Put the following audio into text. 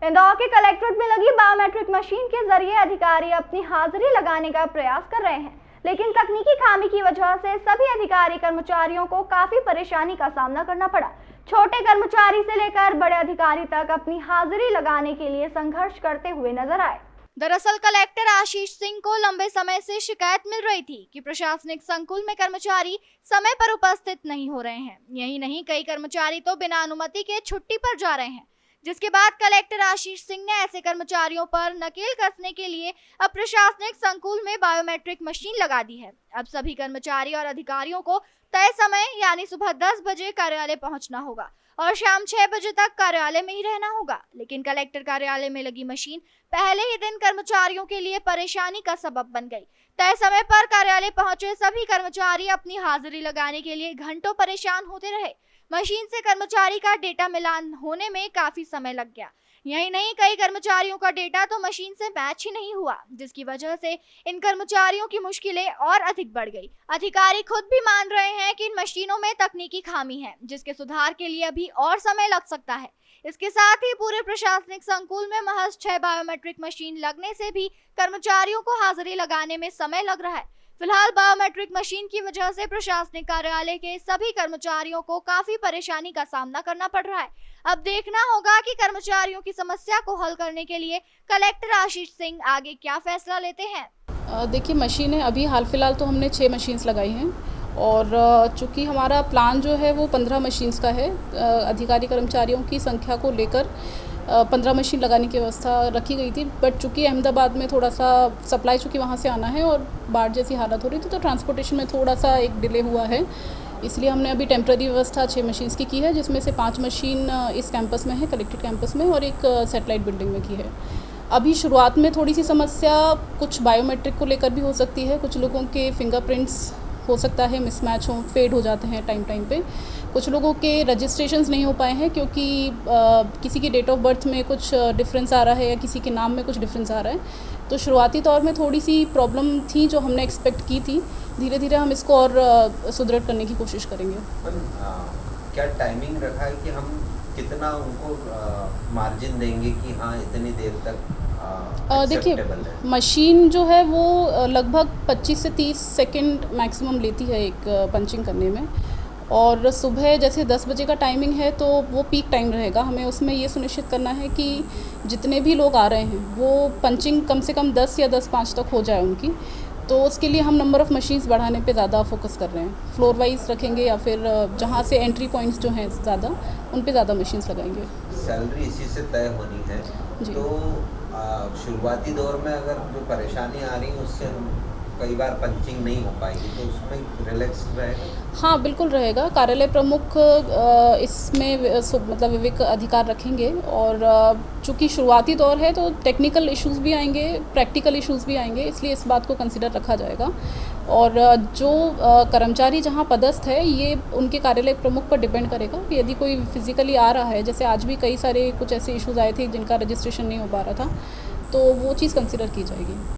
इंदौर के कलेक्ट्रेट में लगी बायोमेट्रिक मशीन के जरिए अधिकारी अपनी हाजिरी लगाने का प्रयास कर रहे हैं, लेकिन तकनीकी खामी की वजह से सभी अधिकारी कर्मचारियों को काफी परेशानी का सामना करना पड़ा। छोटे कर्मचारी से लेकर बड़े अधिकारी तक अपनी हाजिरी लगाने के लिए संघर्ष करते हुए नजर आए। दरअसल कलेक्टर आशीष सिंह को लंबे समय से शिकायत मिल रही थी कि प्रशासनिक संकुल में कर्मचारी समय पर उपस्थित नहीं हो रहे हैं। यही नहीं, कई कर्मचारी तो बिना अनुमति के छुट्टी पर जा रहे हैं, जिसके बाद कलेक्टर आशीष सिंह ने ऐसे कर्मचारियों पर नकेल कसने के लिए अब प्रशासनिक संकुल में बायोमेट्रिक मशीन लगा दी है। अब सभी कर्मचारी और अधिकारियों को तय समय यानी सुबह 10 बजे कार्यालय पहुंचना होगा और शाम 6 बजे तक कार्यालय में ही रहना होगा। लेकिन कलेक्टर कार्यालय में लगी मशीन पहले ही दिन कर्मचारियों के लिए परेशानी का सबब बन गई। तय समय पर कार्यालय पहुंचे सभी कर्मचारी अपनी हाजिरी लगाने के लिए घंटों परेशान होते रहे। मशीन से कर्मचारी का डेटा मिलान होने में काफी समय लग गया। यही नहीं, कई कर्मचारियों का डेटा तो मशीन से मैच ही नहीं हुआ, जिसकी वजह से इन कर्मचारियों की मुश्किलें और अधिक बढ़ गई। अधिकारी खुद भी मान रहे हैं कि इन मशीनों में तकनीकी खामी है, जिसके सुधार के लिए अभी और समय लग सकता है। इसके साथ ही पूरे प्रशासनिक संकुल में महज 6 बायोमेट्रिक मशीन लगने से भी कर्मचारियों को हाजिरी लगाने में समय लग रहा है। फिलहाल बायोमेट्रिक मशीन की वजह से प्रशासनिक कार्यालय के सभी कर्मचारियों को काफी परेशानी का सामना करना पड़ रहा है। अब देखना होगा कि कर्मचारियों की समस्या को हल करने के लिए कलेक्टर आशीष सिंह आगे क्या फैसला लेते हैं। देखिए, मशीनें अभी हाल फिलहाल तो हमने 6 मशीन्स लगाई हैं और चूँकि हमारा प्लान जो है वो 15 मशीन्स का है। अधिकारी कर्मचारियों की संख्या को लेकर 15 मशीन लगाने की व्यवस्था रखी गई थी, बट चूँकि अहमदाबाद में थोड़ा सा सप्लाई चूँकि वहाँ से आना है और बाढ़ जैसी हालत हो रही थी, तो ट्रांसपोर्टेशन में थोड़ा सा एक डिले हुआ है। इसलिए हमने अभी टेम्प्रेरी व्यवस्था 6 मशीन्स की है, जिसमें से 5 मशीन इस कैंपस में है, कलेक्ट्रेट कैंपस में, और एक सैटेलाइट बिल्डिंग में की है। अभी शुरुआत में थोड़ी सी समस्या कुछ बायोमेट्रिक को लेकर भी हो सकती है। कुछ लोगों के फिंगरप्रिंट्स हो सकता है मिसमैच हो, फेड हो जाते हैं टाइम पे। कुछ लोगों के रजिस्ट्रेशंस नहीं हो पाए हैं क्योंकि किसी की डेट ऑफ बर्थ में कुछ डिफरेंस आ रहा है या किसी के नाम में कुछ डिफरेंस आ रहा है। तो शुरुआती तौर में थोड़ी सी प्रॉब्लम थी जो हमने एक्सपेक्ट की थी। धीरे धीरे हम इसको और सुदृढ़ करने की कोशिश करेंगे। क्या टाइमिंग रखा है कि हम कितना उनको मार्जिन देंगे कि हाँ इतनी देर तक? देखिए, मशीन जो है वो लगभग 25 से 30 सेकंड मैक्सिमम लेती है एक पंचिंग करने में, और सुबह जैसे 10 बजे का टाइमिंग है तो वो पीक टाइम रहेगा। हमें उसमें ये सुनिश्चित करना है कि जितने भी लोग आ रहे हैं वो पंचिंग कम से कम 10 या 10:05 तक हो जाए उनकी। तो उसके लिए हम नंबर ऑफ़ मशीन्स बढ़ाने पे ज़्यादा फोकस कर रहे हैं। फ्लोर वाइज रखेंगे या फिर जहाँ से एंट्री पॉइंट्स जो हैं ज़्यादा, उन पे ज़्यादा मशीन्स लगाएंगे। सैलरी इसी से तय होनी है जी। तो शुरुआती दौर में अगर जो परेशानी आ रही है उससे कई बार पंचिंग नहीं हो पाएगी, तो उसमें रिलैक्स रहेगा? हाँ, बिल्कुल रहेगा। कार्यालय प्रमुख इसमें मतलब विवेक अधिकार रखेंगे, और चूँकि शुरुआती दौर है तो टेक्निकल इश्यूज़ भी आएंगे, प्रैक्टिकल इश्यूज़ भी आएंगे, इसलिए इस बात को कंसिडर रखा जाएगा। और जो कर्मचारी जहाँ पदस्थ है ये उनके कार्यालय प्रमुख पर डिपेंड करेगा कि यदि कोई फिज़िकली आ रहा है, जैसे आज भी कई सारे कुछ ऐसे इश्यूज़ आए थे जिनका रजिस्ट्रेशन नहीं हो पा रहा था, तो वो चीज़ कंसिडर की जाएगी।